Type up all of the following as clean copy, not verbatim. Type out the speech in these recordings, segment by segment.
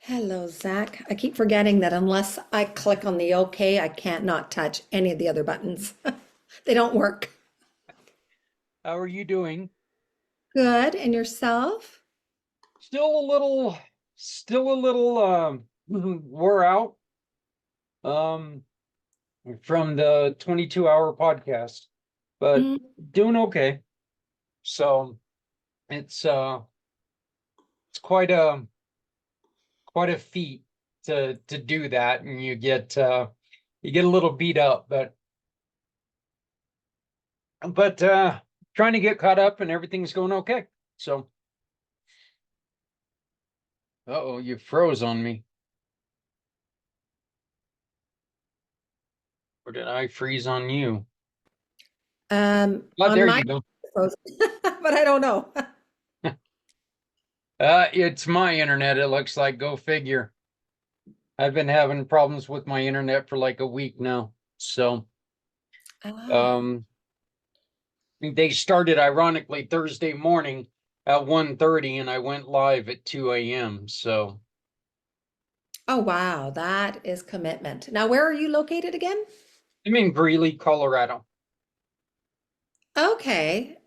Hello, Zach. I keep forgetting that unless I click on the OK, I can't not touch any of the other buttons. They don't work. How are you doing? Good. And yourself? Still a little, still a little wore out um from the 22-hour podcast, but Mm. doing okay. So it's it's quite a feat to do that, and you get a little beat up, but trying to get caught up and everything's going okay. So uh-oh, you froze on me. Or did I freeze on you? Oh, On there my you go. frozen, but I don't know. It's my internet, it looks like. Go figure. I've been having problems with my internet for like a week now. So, Ah. um, they started ironically Thursday morning at 1:30 and I went live at 2 a.m. So, Oh, wow. That is commitment. Now, where are you located again? I'm in Greeley, Colorado. Okay.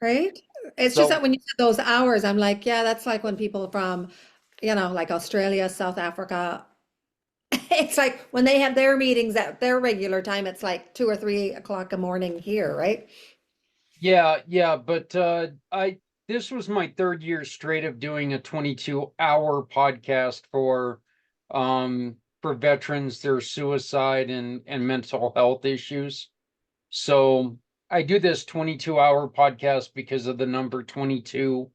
Right. It's just So, that when you said those hours, I'm like, yeah, that's like when people from, like Australia, South Africa. It's like when they have their meetings at their regular time, it's like 2 or 3 o'clock in the morning here, right? yeah, but I this was my third year straight of doing a 22-hour podcast for veterans, their suicide and mental health issues. So I do this 22-hour podcast because of the number 22.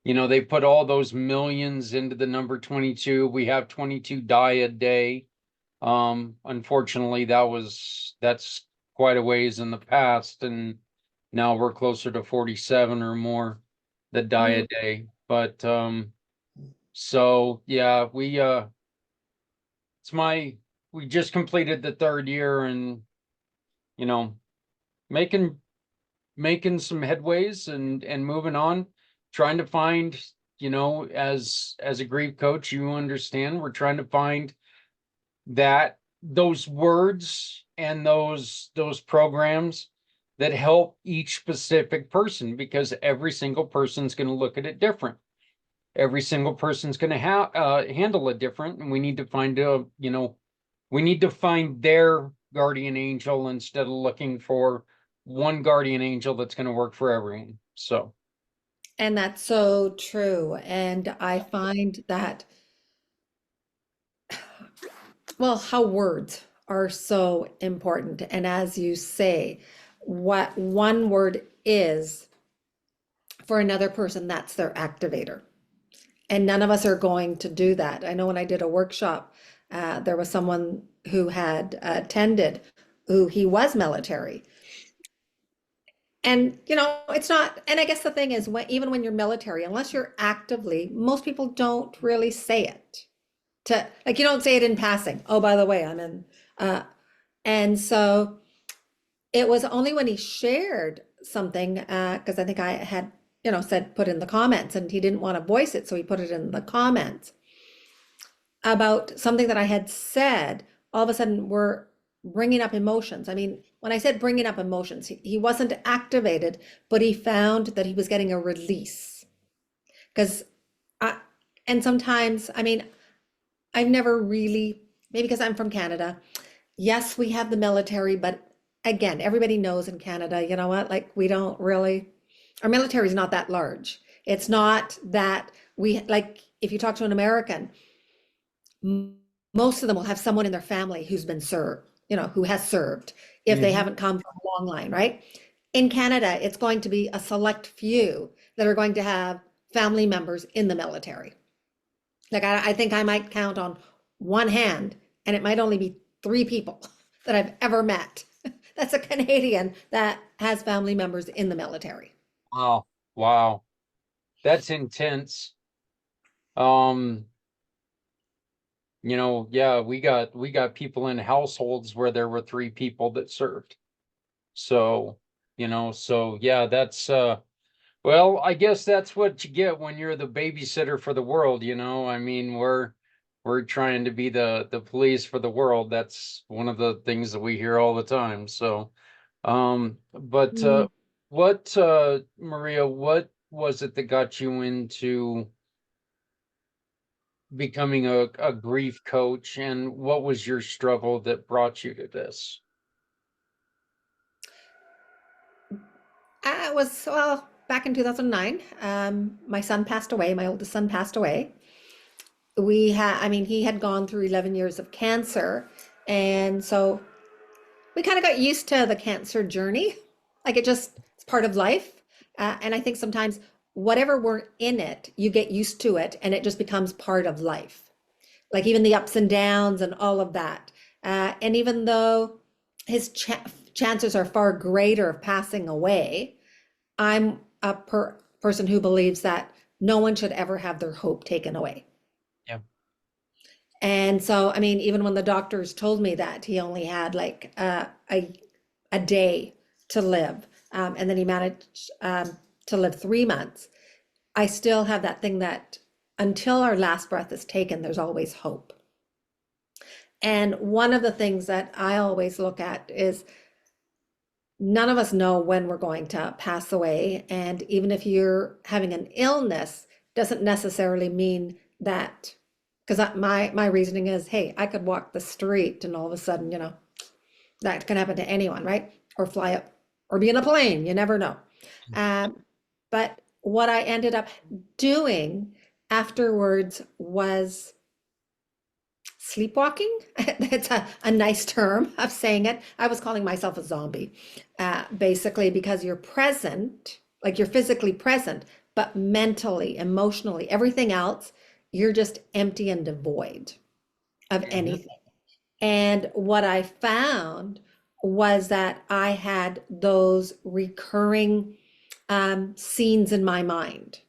You know, they put all those millions into the number 22. We have 22 die a day. Unfortunately, that's quite a ways in the past, and now we're closer to 47 or more that die Mm. a day. But so yeah, it's my we just completed the third year and you know, making making some headways and moving on, trying to find, as a grief coach, you understand, we're trying to find that those words and those programs that help each specific person, because every single person's going to look at it different. Every single person's going to handle it different, and we need to find we need to find their guardian angel instead of looking for one guardian angel that's going to work for everyone. So, And that's so true. And I find that, well, how words are so important. And as you say, what one word is for another person, that's their activator. And none of us are going to do that. I know when I did a workshop, there was someone who had attended who he was military. And it's not, and I guess the thing is, even when you're military, unless you're actively, most people don't really say it. To like, you don't say it in passing. Oh, by the way, I'm in. Uh, and so it was only when he shared something, because I think I had, said put in the comments, and he didn't want to voice it, so he put it in the comments about something that I had said. All of a sudden, we're bringing up emotions. I mean, when I said bringing up emotions, he wasn't activated, but he found that he was getting a release. Because I, and sometimes, I mean, I've never really, maybe because I'm from Canada, yes, we have the military, but again, everybody knows in Canada, you know what, like we don't really, our military is not that large. It's not that we, like, if you talk to an American, most of them will have someone in their family who's been served, who has served, if they mhm. haven't come from a long line, right? In Canada, it's going to be a select few that are going to have family members in the military. Like I think I might count on one hand, and it might only be three people that I've ever met. That's a Canadian that has family members in the military. Wow, wow, that's intense. Um, yeah, we got people in households where there were three people that served. So, so yeah, that's Well, I guess that's what you get when you're the babysitter for the world, you know? I mean, we're trying to be the police for the world. That's one of the things that we hear all the time. So, but Mm. what Maria, what was it that got you into becoming a grief coach, and what was your struggle that brought you to this? I was, well, back in 2009. My son passed away. My oldest son passed away. I mean, he had gone through 11 years of cancer. And so we kind of got used to the cancer journey. Like it's part of life. And I think sometimes whatever we're in it, you get used to it and it just becomes part of life. Like even the ups and downs and all of that. And even though his chances are far greater of passing away, I'm a person who believes that no one should ever have their hope taken away. Yeah. And so, I mean, even when the doctors told me that he only had like a day to live, and then he managed to live 3 months, I still have that thing that until our last breath is taken, there's always hope. And one of the things that I always look at is none of us know when we're going to pass away. And even if you're having an illness, doesn't necessarily mean that, because my reasoning is, hey, I could walk the street and all of a sudden, that can happen to anyone, right? Or fly up or be in a plane, you never know. Um, but what I ended up doing afterwards was sleepwalking. It's a nice term of saying it. I was calling myself a zombie, basically, because you're present, like you're physically present, but mentally, emotionally, everything else, you're just empty and devoid of Mhm. anything. And what I found was that I had those recurring scenes in my mind.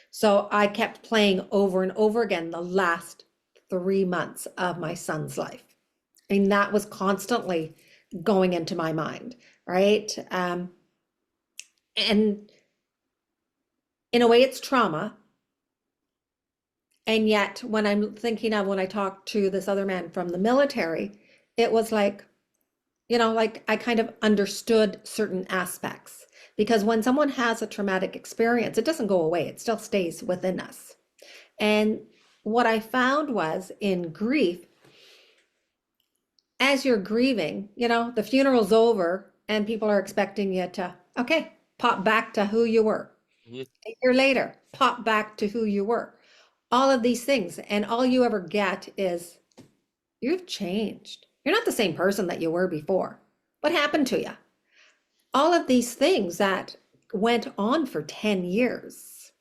So I kept playing over and over again the last 3 months of my son's life. I mean, that was constantly going into my mind, right? And in a way, it's trauma. And yet, when I'm thinking of when I talked to this other man from the military, it was like, like I kind of understood certain aspects. Because when someone has a traumatic experience, it doesn't go away, it still stays within us. And what I found was in grief, as you're grieving, the funeral's over and people are expecting you to, okay, pop back to who you were. Mhm. A year later, pop back to who you were. All of these things. And all you ever get is, you've changed. You're not the same person that you were before. What happened to you? All of these things that went on for 10 years.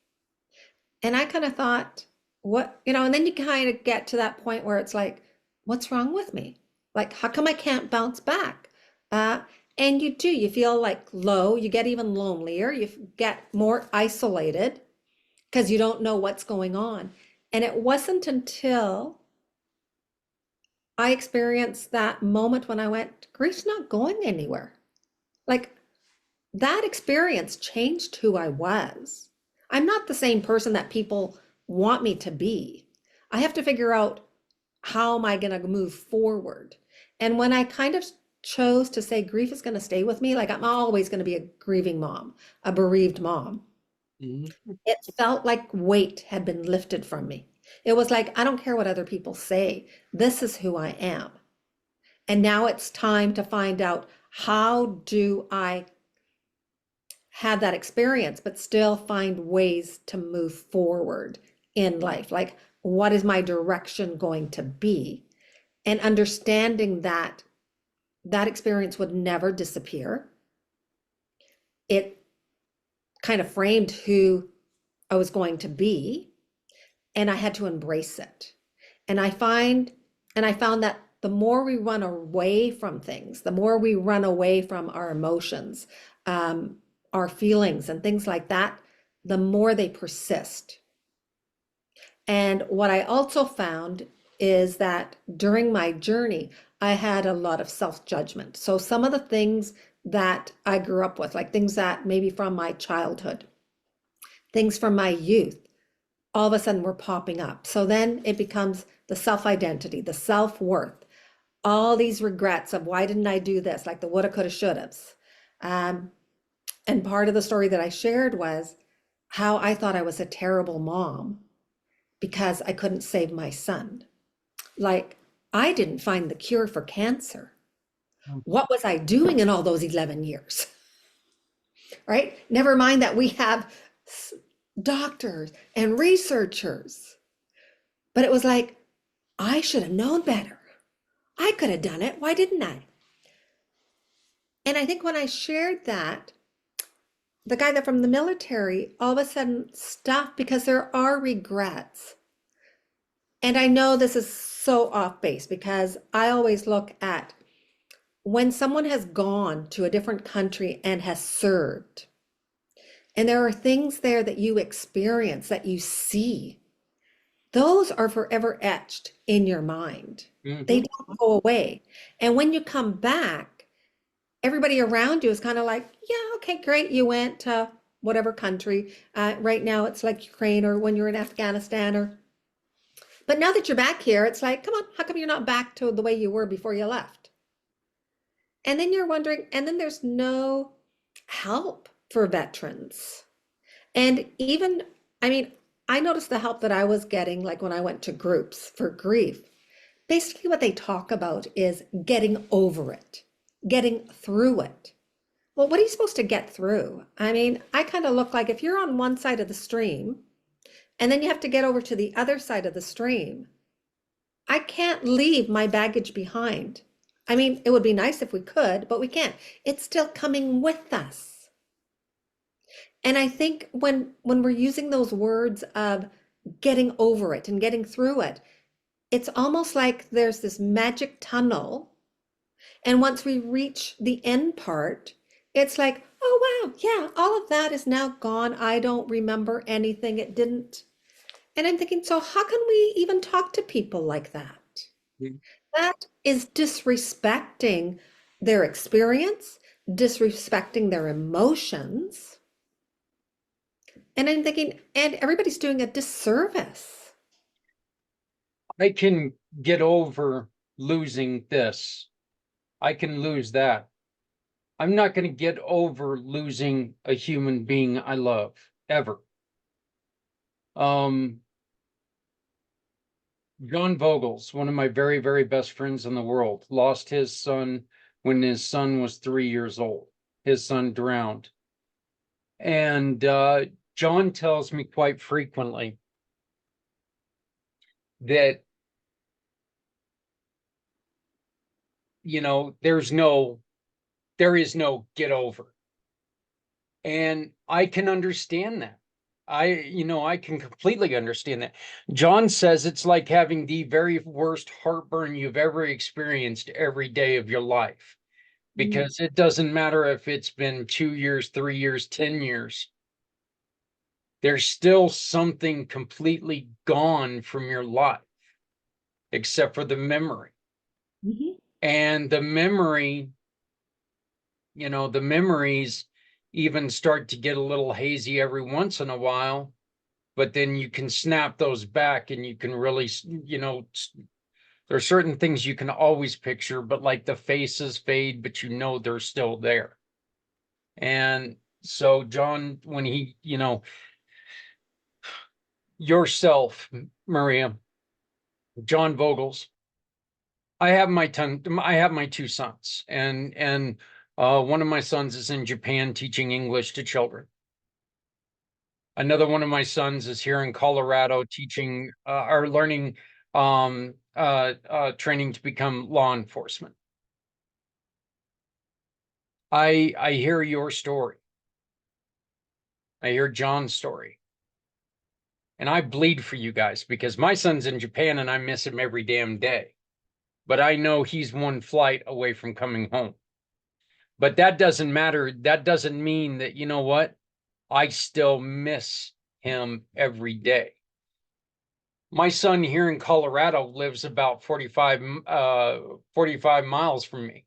And I kind of thought, and then you kind of get to that point where it's like, what's wrong with me? Like, how come I can't bounce back? Uh, and you feel like low, you get even lonelier, you get more isolated because you don't know what's going on. And it wasn't until I experienced that moment when I went, grief's not going anywhere. Like, that experience changed who I was. I'm not the same person that people want me to be. I have to figure out, how am I going to move forward? And when I kind of chose to say grief is going to stay with me, like I'm always going to be a grieving mom, a bereaved mom, Mhm. it felt like weight had been lifted from me. It was like, I don't care what other people say. This is who I am. And now it's time to find out, how do I have that experience, but still find ways to move forward in life? Like, what is my direction going to be? And understanding that that experience would never disappear. It kind of framed who I was going to be, and I had to embrace it. And I found that the more we run away from things, the more we run away from our emotions, um, our feelings, and things like that, the more they persist. And what I also found is that during my journey, I had a lot of self-judgment. So some of the things that I grew up with, like things that maybe from my childhood. things from my youth, all of a sudden were popping up. So then it becomes the self-identity, the self-worth, all these regrets of why didn't I do this, like the woulda, coulda, shouldas. Um, and part of the story that I shared was how I thought I was a terrible mom because I couldn't save my son. Like, I didn't find the cure for cancer. What was I doing in all those 11 years? Right? Never mind that we have doctors and researchers. But it was like, I should have known better. I could have done it. Why didn't I? And I think when I shared that, the guy that from the military all of a sudden stopped because there are regrets. And I know this is so off base because I always look at when someone has gone to a different country and has served, and there are things there that you experience, that you see, those are forever etched in your mind. They Mm-hmm. don't go away. And when you come back, everybody around you is kind of like, yeah, okay, great. You went to whatever country. Right now, it's like Ukraine, or when you're in Afghanistan, or, but now that you're back here, it's like, come on, how come you're not back to the way you were before you left? And then you're wondering, and then there's no help for veterans. And even, I mean, I noticed the help that I was getting, like when I went to groups for grief. Basically, what they talk about is getting over it, getting through it. Well, what are you supposed to get through? I mean, I kind of look like if you're on one side of the stream and then you have to get over to the other side of the stream, I can't leave my baggage behind. I mean, it would be nice if we could, but we can't. It's still coming with us. And I think when we're using those words of getting over it and getting through it, it's almost like there's this magic tunnel. And once we reach the end part, it's like, oh, wow, yeah, all of that is now gone. I don't remember anything. It didn't. And I'm thinking, so how can we even talk to people like that? That is disrespecting their experience, disrespecting their emotions. And I'm thinking, and everybody's doing a disservice. I can get over losing this. I can lose that. I'm not going to get over losing a human being I love, ever. Um, John Vogels, one of my very, very best friends in the world, lost his son when his son was 3 years old. His son drowned. And John tells me quite frequently that, there is no get over. And I can understand that. I can completely understand that. John says it's like having the very worst heartburn you've ever experienced every day of your life, Mm. because it doesn't matter if it's been 2 years, 3 years, 10 years. There's still something completely gone from your life, except for the memory. Mhm. And the memories even start to get a little hazy every once in a while, but then you can snap those back and you can really, there are certain things you can always picture, but like the faces fade, but they're still there. And so John, when yourself, Maria, John Vogels, I have my two sons, and one of my sons is in Japan teaching English to children. Another one of my sons is here in Colorado teaching or learning training to become law enforcement. I hear your story. I hear John's story. And I bleed for you guys because my son's in Japan and I miss him every damn day. But I know he's one flight away from coming home. But that doesn't matter. That doesn't mean that, you know what? I still miss him every day. My son here in Colorado lives about 45 miles from me.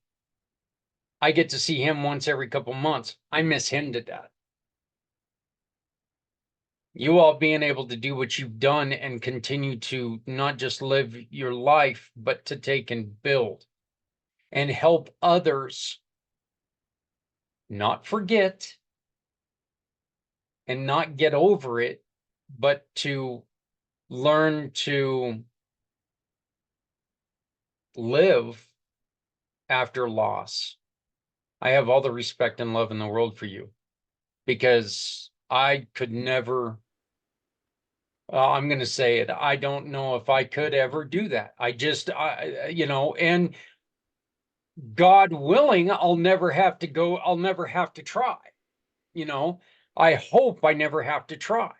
I get to see him once every couple months. I miss him to death. You all being able to do what you've done and continue to not just live your life, but to take and build and help others not forget and not get over it, but to learn to live after loss. I have all the respect and love in the world for you, because I could never, I'm going to say it, I don't know if I could ever do that. And God willing, I'll never have to go, I'll never have to try. You know, I hope I never have to try.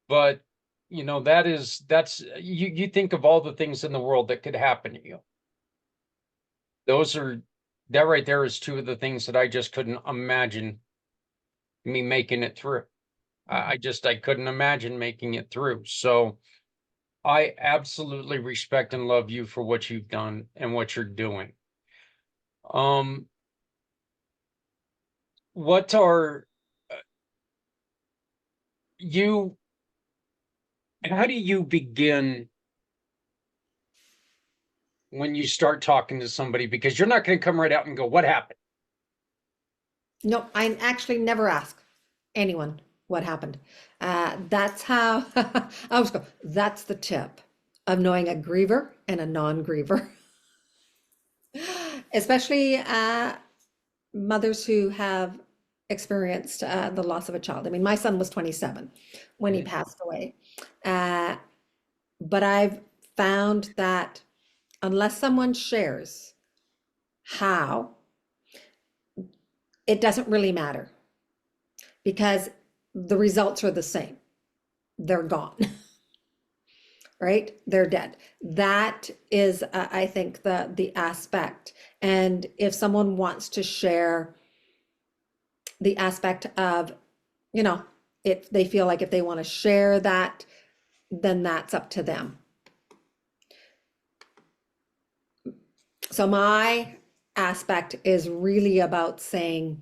But you think of all the things in the world that could happen to you. Those are that right there is two of the things that I just couldn't imagine me making it through. I couldn't imagine making it through. So I absolutely respect and love you for what you've done and what you're doing. Um, what are you, how do you begin when you start talking to somebody? Because you're not going to come right out and go, what happened? No, I actually never ask anyone what happened. That's how I always go, that's the tip of knowing a griever and a non-griever. Especially mothers who have experienced the loss of a child. I mean, my son was 27 when he Mhm. passed away. Uh, but I've found that unless someone shares how, it doesn't really matter because the results are the same. They're gone, right? They're dead. That is, I think, the aspect. And if someone wants to share the aspect of, you know, if they feel like if they want to share that, then that's up to them. So my aspect is really about saying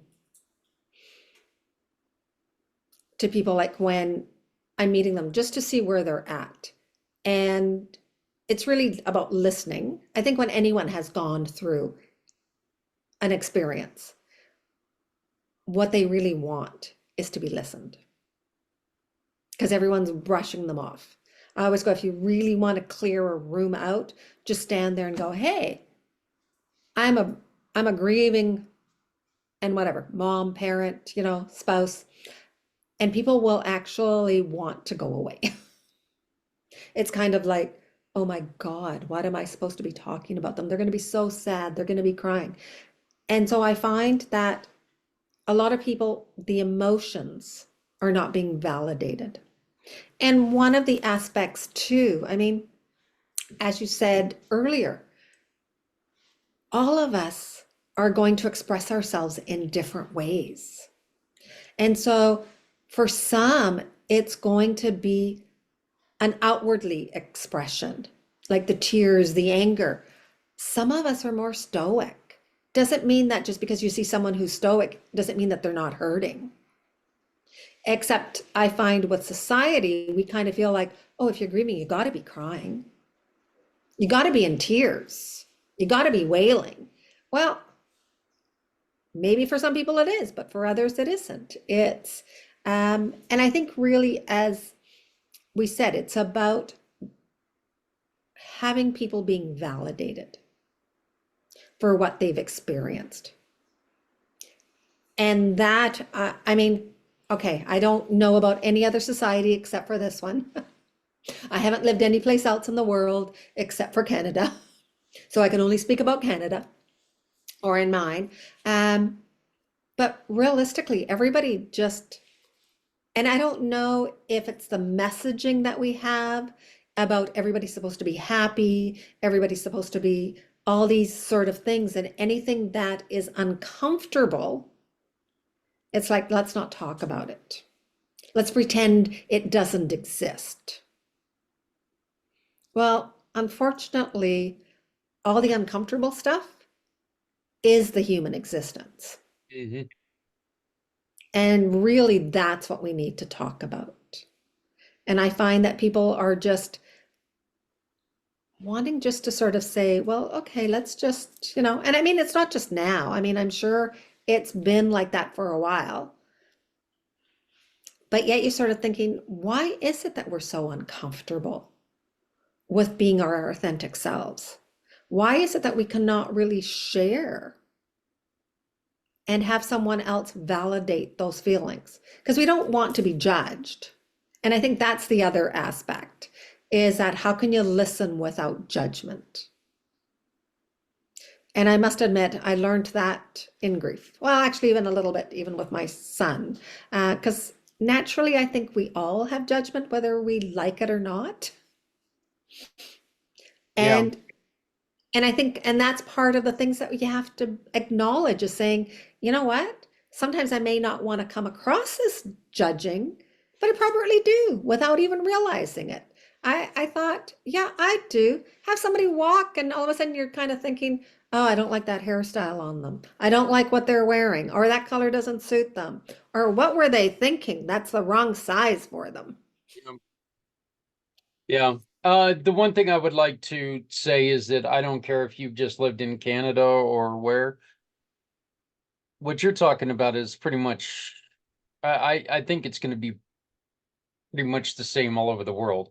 to people, like when I'm meeting them, just to see where they're at. And it's really about listening. I think when anyone has gone through an experience, what they really want is to be listened because everyone's brushing them off. I always go, if you really want to clear a room out, just stand there and go, hey, I'm a I'm a grieving and whatever, mom, parent, spouse, and people will actually want to go away. It's kind of like, oh my God, what am I supposed to be talking about them? They're going to be so sad. They're going to be crying. And so I find that a lot of people, the emotions are not being validated. And one of the aspects too, I mean, as you said earlier, all of us are going to express ourselves in different ways. And so for some, it's going to be an outwardly expression, like the tears, the anger. Some of us are more stoic. Doesn't mean that just because you see someone who's stoic doesn't mean that they're not hurting. Except I find with society, we kind of feel like, oh, if you're grieving, you got to be crying. You got to be in tears. You got to be wailing. Well, maybe for some people it is, but for others it isn't. And I think really, as we said, it's about having people being validated for what they've experienced. And that, I mean, okay, I don't know about any other society except for this one. I haven't lived any place else in the world except for Canada. So I can only speak about Canada or in mine. But realistically, everybody just, and I don't know if it's the messaging that we have about everybody's supposed to be happy, everybody's supposed to be all these sort of things, and anything that is uncomfortable, it's like, let's not talk about it. Let's pretend it doesn't exist. Well, unfortunately, all the uncomfortable stuff is the human existence. Mhm. And really, that's what we need to talk about. And I find that people are just wanting just to sort of say, well, okay, let's just, and I mean, it's not just now. I mean, I'm sure it's been like that for a while. But yet you're sort of thinking, why is it that we're so uncomfortable with being our authentic selves? Why is it that we cannot really share and have someone else validate those feelings? Because we don't want to be judged. And I think that's the other aspect, is that how can you listen without judgment? And I must admit, I learned that in grief. Well, actually, even a little bit, even with my son, because naturally, I think we all have judgment, whether we like it or not. Yeah. And I think, and that's part of the things that you have to acknowledge is saying, you know what? Sometimes I may not want to come across as judging, but I probably do without even realizing it. I thought, yeah, I do. Have somebody walk, and all of a sudden you're kind of thinking, oh, I don't like that hairstyle on them. I don't like what they're wearing, or that color doesn't suit them. Or what were they thinking? That's the wrong size for them. Yeah. Yeah. The one thing I would like to say is that I don't care if you've just lived in Canada or where. What you're talking about is pretty much, I think it's going to be pretty much the same all over the world.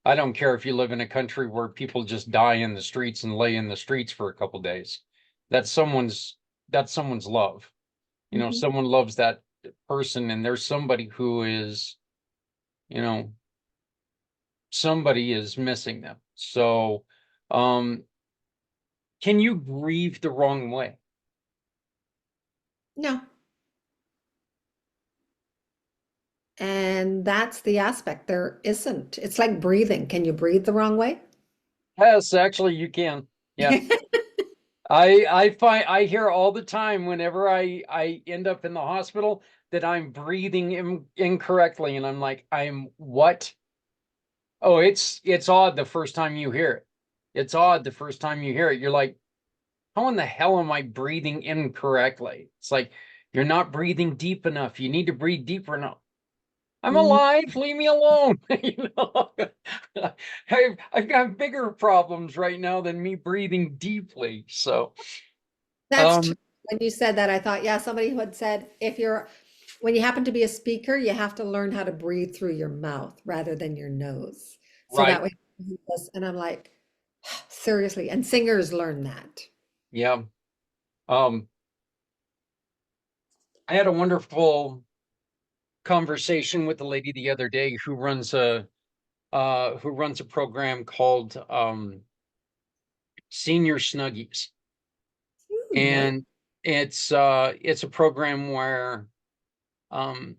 I don't care if you live in a country where people just die in the streets and lay in the streets for a couple days. That's someone's that's someone's love. Mhm. Someone loves that person, and there's somebody who is, you know, somebody is missing them. So, um, can you grieve the wrong way? No. And that's the aspect. There isn't. It's like breathing. Can you breathe the wrong way? Yes, actually, you can. Yeah. I find I hear all the time whenever I end up in the hospital that I'm breathing incorrectly, and I'm like, I'm what? Oh, it's odd the first time you hear it. It's odd the first time you hear it. You're like, how in the hell am I breathing incorrectly? It's like you're not breathing deep enough. You need to breathe deeper enough. I'm Mm, alive. Leave me alone. I've got bigger problems right now than me breathing deeply. So, that's true. um, When you said that, I thought, yeah, somebody who had said when you happen to be a speaker, you have to learn how to breathe through your mouth rather than your nose. So that right. way, and I'm like, seriously. And singers learn that. Yeah. Um, I had a wonderful conversation with a lady the other day who runs a program called Senior Snuggies. Ooh, nice. And it's a program where um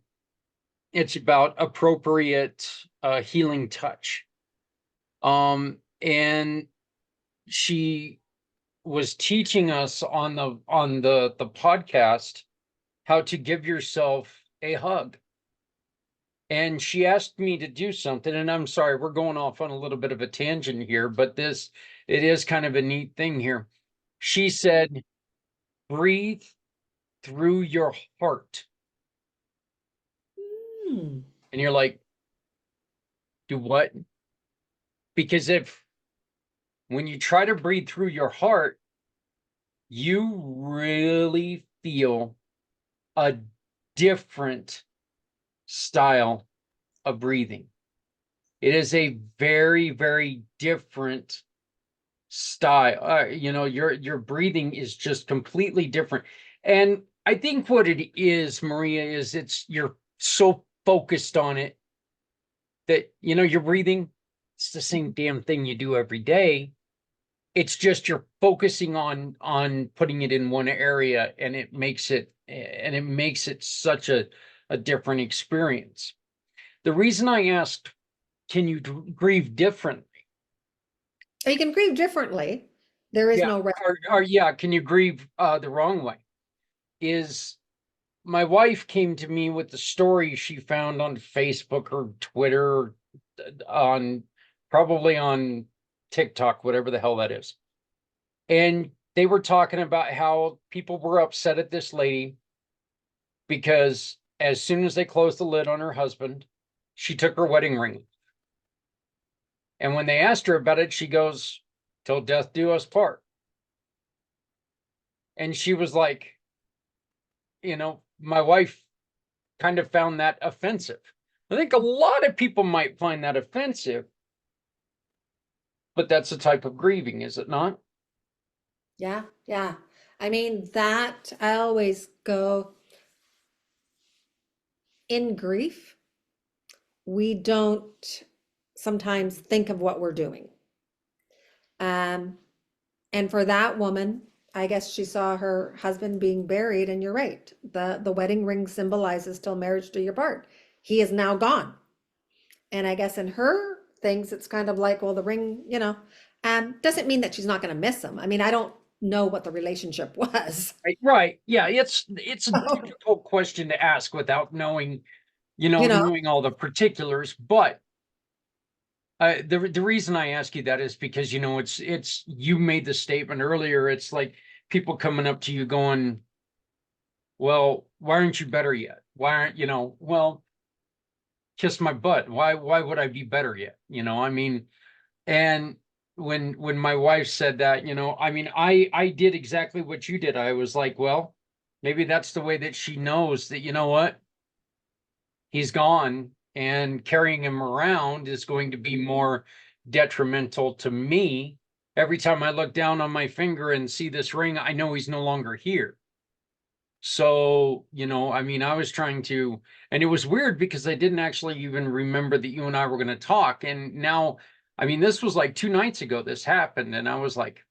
it's about appropriate healing touch. And she was teaching us on the podcast how to give yourself a hug. And she asked me to do something, and I'm sorry, we're going off on a little bit of a tangent here, but it is kind of a neat thing here. She said, breathe through your heart. Hmm. And you're like, do what? Because if when you try to breathe through your heart, you really feel a different style of breathing. It is a very, very different style. Your breathing is just completely different. And I think what it is, Maria, is you're so focused on it that your breathing, it's the same damn thing you do every day. It's just you're focusing on putting it in one area, and it makes it such a different experience. The reason I asked, can you grieve differently? Or you can grieve differently. There is Yeah, no right. or yeah, can you grieve the wrong way? Is my wife came to me with the story she found on Facebook or Twitter, on probably on TikTok, whatever the hell that is. And they were talking about how people were upset at this lady because as soon as they closed the lid on her husband, she took her wedding ring. And when they asked her about it, she goes, "Till death do us part." And she was like, my wife kind of found that offensive. I think a lot of people might find that offensive, but that's a type of grieving, is it not? Yeah, yeah. I mean, that I always go in grief, we don't sometimes think of what we're doing. Um, and for that woman, I guess she saw her husband being buried, and you're right. The wedding ring symbolizes till marriage do your part. He is now gone. And I guess in her things, it's kind of like, well, the ring, doesn't mean that she's not going to miss him. I mean, I don't know what the relationship was. Right. Yeah, it's a difficult question to ask without knowing, You know, knowing all the particulars. But the reason I ask you that is because it's you made the statement earlier. It's like people coming up to you going, "Well, why aren't you better yet? Why aren't well, kiss my butt. Why would I be better yet?" I mean, and when my wife said that, I mean, I did exactly what you did. I was like, well, maybe that's the way that she knows that, what, he's gone, and carrying him around is going to be more detrimental to me. Every time I look down on my finger and see this ring, I know he's no longer here. So, I mean, I was trying to, and it was weird because I didn't actually even remember that you and I were going to talk. And now, I mean, this was like 2 nights ago this happened. And I was like,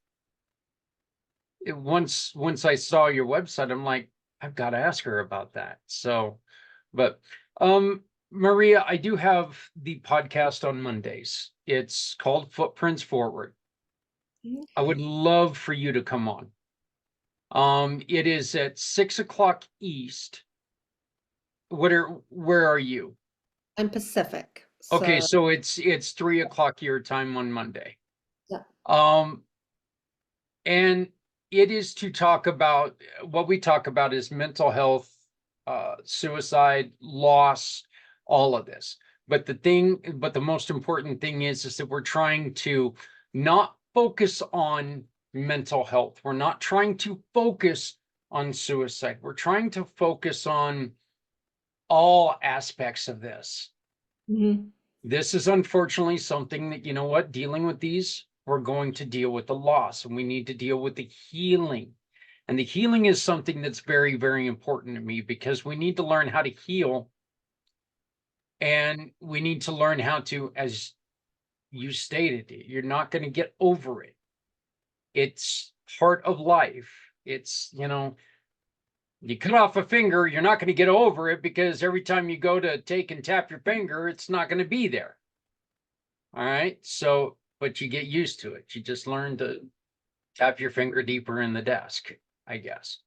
once I saw your website, I'm like, I've got to ask her about that. So, but, Maria, I do have the podcast on Mondays. It's called Footprints Forward. I would love for you to come on. It is at 6 o'clock East. Where are you? I'm Pacific. Okay, So, so it's 3 o'clock your time on Monday. yeah. Um, and it is to talk about what we talk about is mental health, suicide, loss, all of this. But the most important thing is that we're trying to not focus on mental health. We're not trying to focus on suicide. We're trying to focus on all aspects of this. Mhm. This is unfortunately something that, dealing with these, we're going to deal with the loss, and we need to deal with the healing. And the healing is something that's very, very important to me because we need to learn how to heal, and we need to learn how to, as you stated, you're not going to get over it. It's part of life. It's, you cut off a finger, you're not going to get over it because every time you go to take and tap your finger, it's not going to be there. All right. So, but you get used to it. You just learn to tap your finger deeper in the desk, I guess.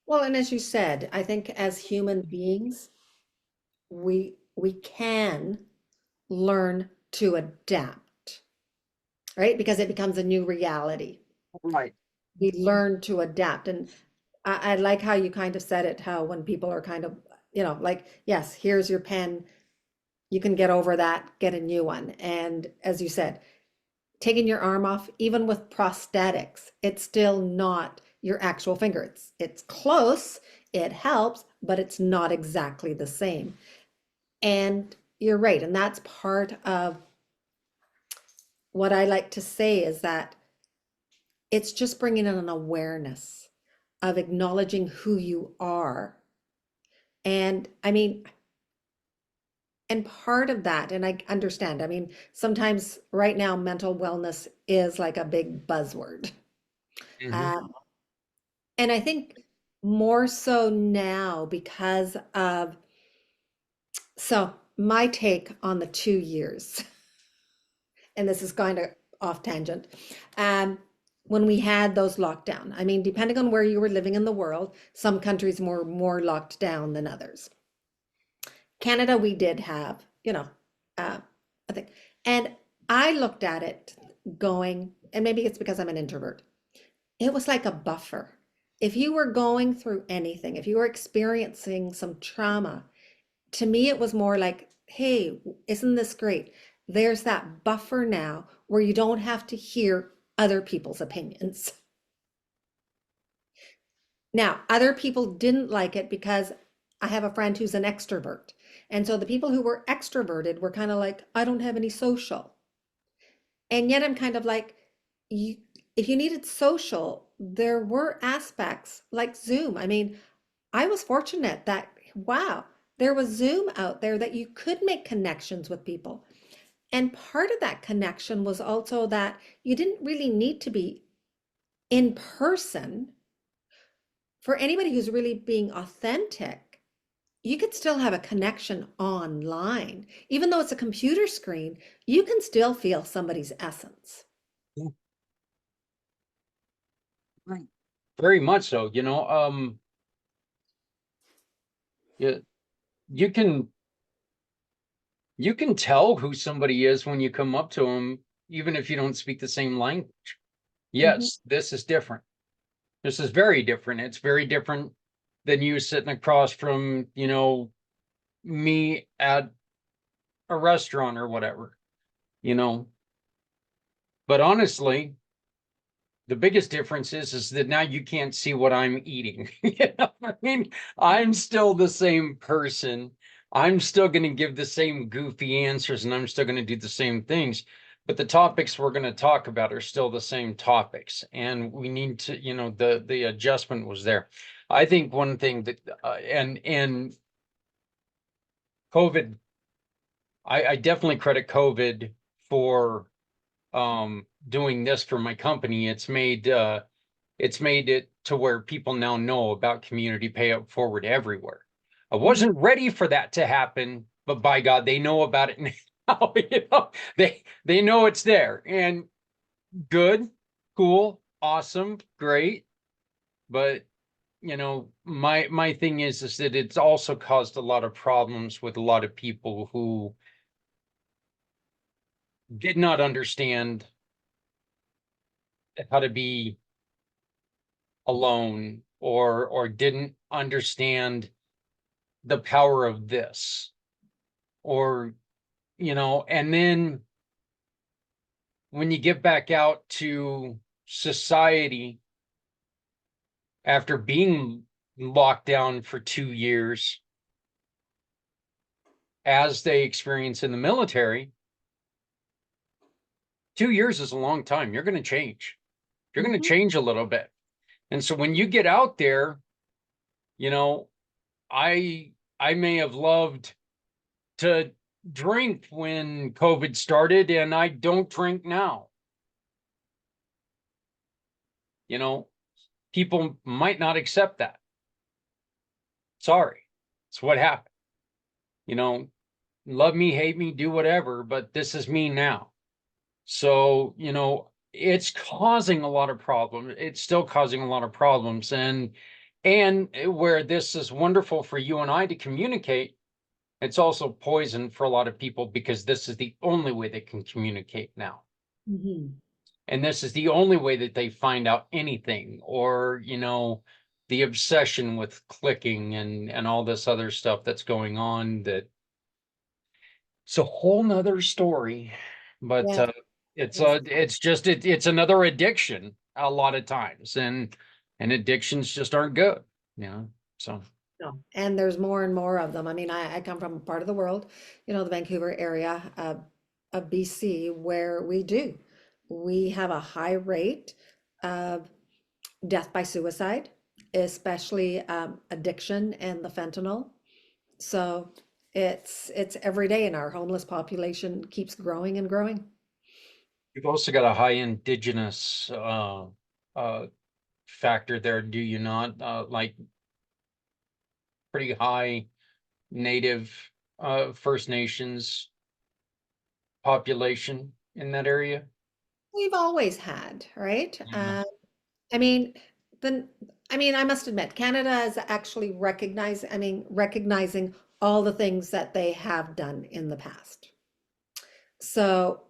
Well, and as you said, I think as human beings, we can learn to adapt, right? Because it becomes a new reality. Right. We learn to adapt. And I like how you kind of said it, how when people are kind of, like, yes, here's your pen, you can get over that, get a new one. And as you said, taking your arm off, even with prosthetics, it's still not your actual finger. It's close, it helps, but it's not exactly the same. And you're right, and that's part of what I like to say is that it's just bringing in an awareness of acknowledging who you are. And I mean, and part of that, and I understand, I mean, sometimes right now, mental wellness is like a big buzzword. Hmm. Um, and I think more so now because of, so my take on the 2 years, and this is kind of off tangent. Um, when we had those lockdown, I mean, depending on where you were living in the world, some countries were more locked down than others. Canada, we did have, uh, I think, and I looked at it going, and maybe it's because I'm an introvert. It was like a buffer. if you were going through anything, if you were experiencing some trauma, to me it was more like, hey, isn't this great? There's that buffer now where you don't have to hear other people's opinions. Now, other people didn't like it because I have a friend who's an extrovert. And so the people who were extroverted were kind of like, I don't have any social. And yet I'm kind of like, you, if you needed social, there were aspects like Zoom. I mean, I was fortunate that, wow, there was Zoom out there that you could make connections with people. And part of that connection was also that you didn't really need to be in person. For anybody who's really being authentic, you could still have a connection online. Even though it's a computer screen, you can still feel somebody's essence. Yeah. Right. Very much so, yeah, you can you can tell who somebody is when you come up to them, even if you don't speak the same language. Mhm. Yes, this is different. This is very different. It's very different than you sitting across from, me at a restaurant or whatever, you know. But honestly, the biggest difference is that now you can't see what I'm eating. You know what I mean? I'm still the same person. I'm still going to give the same goofy answers and I'm still going to do the same things. But the topics we're going to talk about are still the same topics. And we need to, the adjustment was there. I think one thing that, and COVID, I definitely credit COVID for doing this for my company. It's made it to where people now know about community payout forward everywhere. I Mhm. wasn't ready for that to happen, but by God, they know about it now. They know it's there, and good, cool, awesome, great. But my thing is that it's also caused a lot of problems with a lot of people who did not understand how to be alone, or didn't understand the power of this, or and then when you get back out to society after being locked down for 2 years, as they experience in the military, 2 years is a long time. You're going to change. You're going to Mhm. change a little bit. And so when you get out there, you know I may have loved to drink when COVID started, and I don't drink now. You know, people might not accept that. Sorry, it's what happened. You know, love me, hate me, do whatever, but this is me now. So, it's causing a lot of problems. It's still causing a lot of problems. And where this is wonderful for you and I to communicate, it's also poison for a lot of people because this is the only way they can communicate now. Mhm. And this is the only way that they find out anything, or the obsession with clicking and all this other stuff that's going on, that it's a whole nother story. But Yes, yes. it's another addiction a lot of times, and addictions just aren't good, so No. And there's more and more of them. I mean, I come from a part of the world, the Vancouver area of BC, where we do. We have a high rate of death by suicide, especially addiction and the fentanyl. So it's every day, and our homeless population keeps growing and growing. you've also got a high indigenous uh factor there, do you not? Like pretty high native First Nations population in that area. We've always had, right? Yeah. I mean, then, I mean, I must admit, Canada is actually recognizing all the things that they have done in the past. So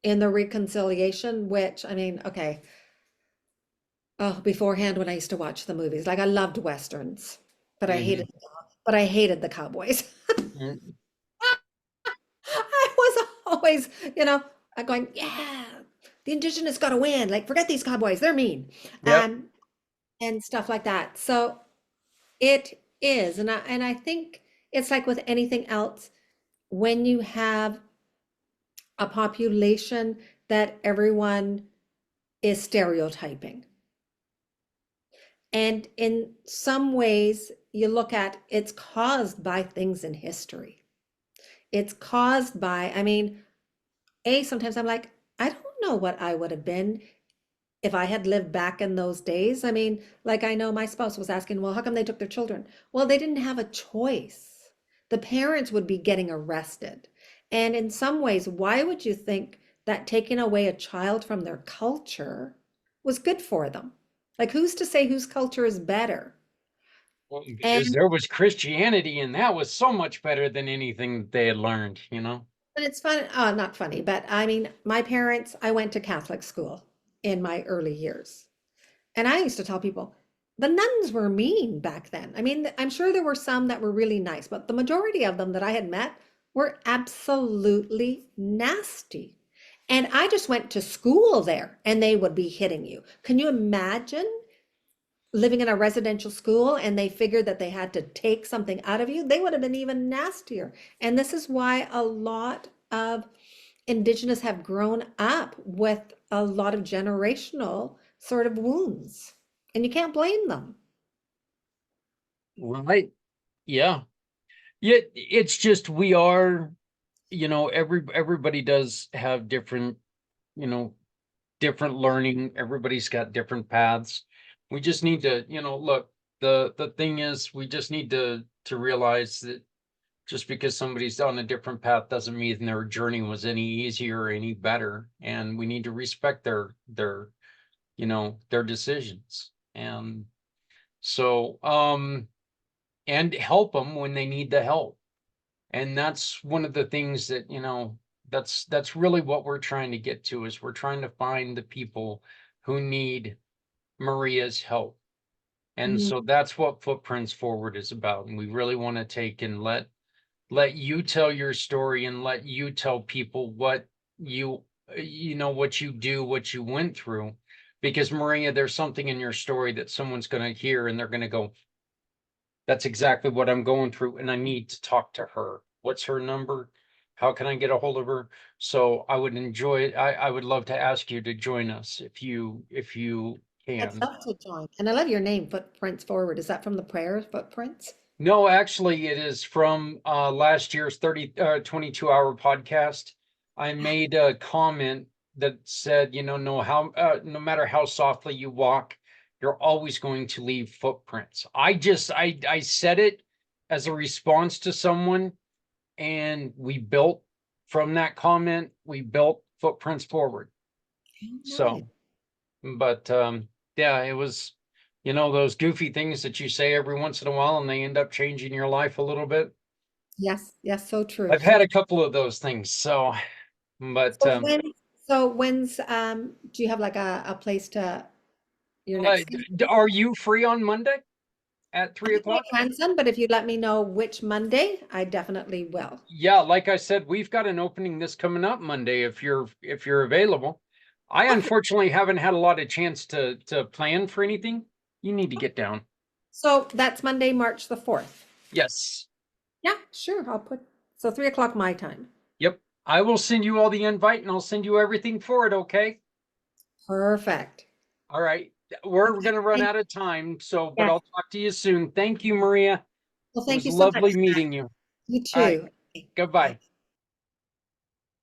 in the reconciliation, which, I mean, okay, Oh, beforehand when I used to watch the movies, like I loved westerns, but Hmm. but I hated the cowboys. Mm. I was always, you know, going, yeah, the indigenous got to win. Like, forget these cowboys, they're mean, Yep. and stuff like that. So it is, and I think it's like with anything else, when you have a population that everyone is stereotyping. And in some ways, you look at it's caused by things in history. It's caused by, I mean, sometimes I'm like, I don't know what I would have been if I had lived back in those days. I mean, like I know my spouse was asking, well, how come they took their children? Well, they didn't have a choice. The parents would be getting arrested. And in some ways, why would you think that taking away a child from their culture was good for them? Like, who's to say whose culture is better? Well, because And there was Christianity, and that was so much better than anything that they had learned, you know? And it's fun, not funny, but I mean, my parents, I went to Catholic school in my early years. And I used to tell people the nuns were mean back then. I mean, I'm sure there were some that were really nice, but the majority of them that I had met were absolutely nasty. And I just went to school there and they would be hitting you. Can you imagine living in a residential school and they figured that they had to take something out of you? They would have been even nastier. And this is why a lot of Indigenous have grown up with a lot of generational sort of wounds, and you can't blame them. Right. Yeah. Yeah. It's just we are, everybody does have different, you know, different learning. Everybody's got different paths. We just need to, look, the thing is we just need to realize that just because somebody's on a different path doesn't mean their journey was any easier or any better. And we need to respect their decisions. And so and help them when they need the help. And that's one of the things that, that's really what we're trying to get to, is we're trying to find the people who need Maria's help. And Mhm. so that's what Footprints Forward is about. And we really want to take and let you tell your story and let you tell people what you what you do, what you went through. Because Maria, there's something in your story that someone's going to hear and they're going to go, that's exactly what I'm going through, and I need to talk to her. What's her number? How can I get a hold of her? So I would enjoy it. I would love to ask you to join us if you I'd can. love to join. And I love your name, Footprints Forward. Is that from the prayer, Footprints? No, actually, it is from last year's 22-hour podcast. I made a comment that said, no matter how softly you walk, you're always going to leave footprints. I said it as a response to someone, and we built from that comment, we built Footprints Forward. Oh, nice. So, but yeah, it was, those goofy things that you say every once in a while and they end up changing your life a little bit. Yes, yes, so true. I've So had a true. couple of those things. So, but So when, so when's do you have like a place to your next thing? are you free on Monday at I three think o'clock? I can, son, but if you let me know which Monday, I definitely will. Yeah, like I said, we've got an opening this coming up Monday if you're available. I Okay. unfortunately haven't had a lot of chance to plan for anything. You need to get down. So that's Monday, March the 4th. Yes. Yeah, sure. I'll put, so 3 o'clock my time. Yep. I will send you all the invite and I'll send you everything for it, okay? Perfect. All right. We're Okay. gonna run out of time, so but Yes. I'll talk to you soon. Thank you, Maria. Well, It thank was you so much. lovely meeting you. You All right. too. Okay, bye. Goodbye.